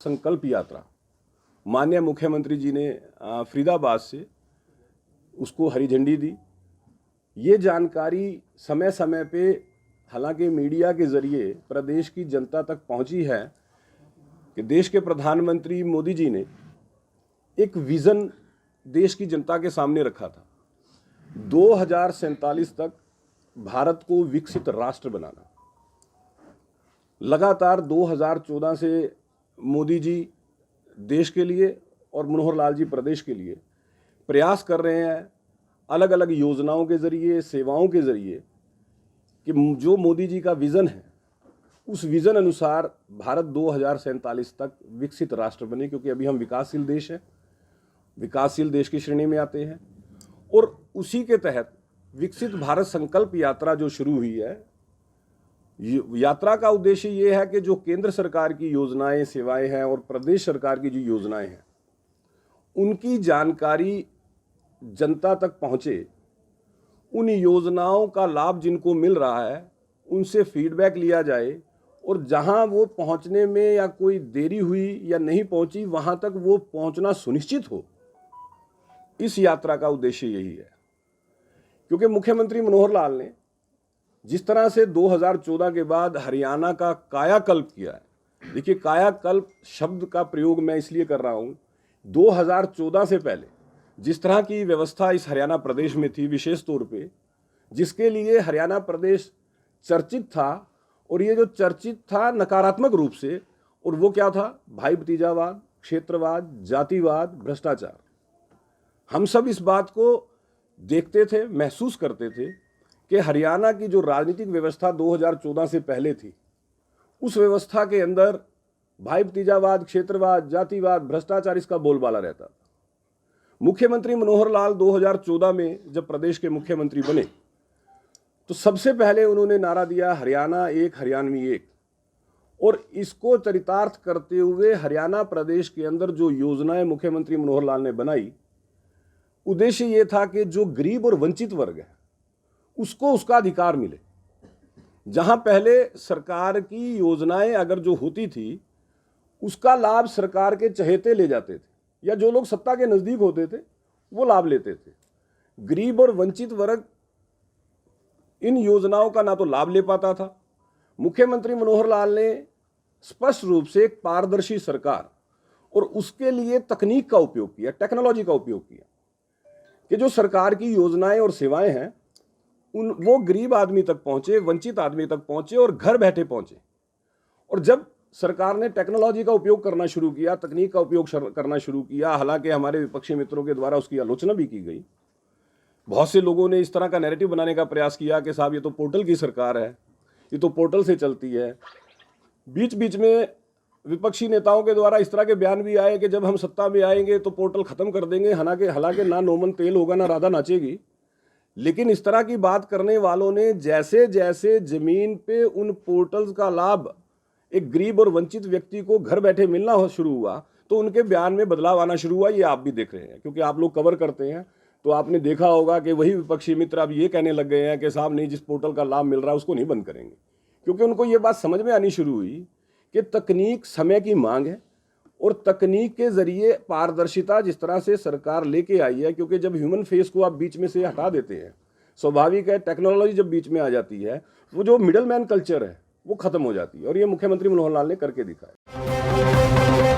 संकल्प यात्रा माननीय मुख्यमंत्री जी ने फरीदाबाद से उसको हरी झंडी दी। ये जानकारी समय समय पे हालांकि मीडिया के ज़रिए प्रदेश की जनता तक पहुंची है कि देश के प्रधानमंत्री मोदी जी ने एक विज़न देश की जनता के सामने रखा था, 2047 तक भारत को विकसित राष्ट्र बनाना। लगातार 2014 से मोदी जी देश के लिए और मनोहर लाल जी प्रदेश के लिए प्रयास कर रहे हैं, अलग अलग योजनाओं के ज़रिए, सेवाओं के ज़रिए, कि जो मोदी जी का विज़न है उस विज़न अनुसार भारत 2047 तक विकसित राष्ट्र बने। क्योंकि अभी हम विकासशील देश हैं, विकासशील देश की श्रेणी में आते हैं और उसी के तहत विकसित भारत संकल्प यात्रा जो शुरू हुई है, यात्रा का उद्देश्य ये है कि जो केंद्र सरकार की योजनाएं, सेवाएं हैं और प्रदेश सरकार की जो योजनाएं हैं उनकी जानकारी जनता तक पहुंचे, उन योजनाओं का लाभ जिनको मिल रहा है उनसे फीडबैक लिया जाए और जहां वो पहुंचने में या कोई देरी हुई या नहीं पहुंची वहां तक वो पहुंचना सुनिश्चित हो। इस यात्रा का उद्देश्य यही है। क्योंकि मुख्यमंत्री मनोहर लाल ने जिस तरह से 2014 के बाद हरियाणा का कायाकल्प किया है, देखिए कायाकल्प शब्द का प्रयोग मैं इसलिए कर रहा हूं, 2014 से पहले जिस तरह की व्यवस्था इस हरियाणा प्रदेश में थी, विशेष तौर पे जिसके लिए हरियाणा प्रदेश चर्चित था, और ये जो चर्चित था नकारात्मक रूप से, और वो क्या था, भाई भतीजावाद, क्षेत्रवाद, जातिवाद, भ्रष्टाचार। हम सब इस बात को देखते थे, महसूस करते थे कि हरियाणा की जो राजनीतिक व्यवस्था 2014 से पहले थी, उस व्यवस्था के अंदर भाई भतीजावाद, क्षेत्रवाद, जातिवाद, भ्रष्टाचार इसका बोलबाला रहता था। मुख्यमंत्री मनोहर लाल 2014 में जब प्रदेश के मुख्यमंत्री बने तो सबसे पहले उन्होंने नारा दिया, हरियाणा एक, हरियाणवी एक। और इसको चरितार्थ करते हुए हरियाणा प्रदेश के अंदर जो योजनाएं मुख्यमंत्री मनोहर लाल ने बनाई, उद्देश्य ये था कि जो गरीब और वंचित वर्ग है उसको उसका अधिकार मिले। जहां पहले सरकार की योजनाएं अगर जो होती थी उसका लाभ सरकार के चहेते ले जाते थे या जो लोग सत्ता के नजदीक होते थे वो लाभ लेते थे, गरीब और वंचित वर्ग इन योजनाओं का ना तो लाभ ले पाता था। मुख्यमंत्री मनोहर लाल ने स्पष्ट रूप से एक पारदर्शी सरकार और उसके लिए तकनीक का उपयोग किया, टेक्नोलॉजी का उपयोग किया कि जो सरकार की योजनाएं और सेवाएं हैं वो गरीब आदमी तक पहुंचे, वंचित आदमी तक पहुंचे और घर बैठे पहुंचे। और जब सरकार ने टेक्नोलॉजी का उपयोग करना शुरू किया, तकनीक का उपयोग करना शुरू किया, हालांकि हमारे विपक्षी मित्रों के द्वारा उसकी आलोचना भी की गई, बहुत से लोगों ने इस तरह का नैरेटिव बनाने का प्रयास किया कि साहब ये तो पोर्टल की सरकार है, ये तो पोर्टल से चलती है। बीच बीच में विपक्षी नेताओं के द्वारा इस तरह के बयान भी आए कि जब हम सत्ता में आएंगे तो पोर्टल खत्म कर देंगे। हालांकि ना नोमन तेल होगा ना राधा नाचेगी। लेकिन इस तरह की बात करने वालों ने जैसे जैसे जमीन पे उन पोर्टल्स का लाभ एक गरीब और वंचित व्यक्ति को घर बैठे मिलना शुरू हुआ तो उनके बयान में बदलाव आना शुरू हुआ। ये आप भी देख रहे हैं क्योंकि आप लोग कवर करते हैं, तो आपने देखा होगा कि वही विपक्षी मित्र अब ये कहने लग गए हैं कि साहब नहीं, जिस पोर्टल का लाभ मिल रहा है उसको नहीं बंद करेंगे। क्योंकि उनको ये बात समझ में आनी शुरू हुई कि तकनीक समय की मांग है और तकनीक के जरिए पारदर्शिता जिस तरह से सरकार लेके आई है, क्योंकि जब ह्यूमन फेस को आप बीच में से हटा देते हैं, स्वाभाविक है टेक्नोलॉजी जब बीच में आ जाती है वो जो मिडल मैन कल्चर है वो खत्म हो जाती है। और ये मुख्यमंत्री मनोहर लाल ने करके दिखाया।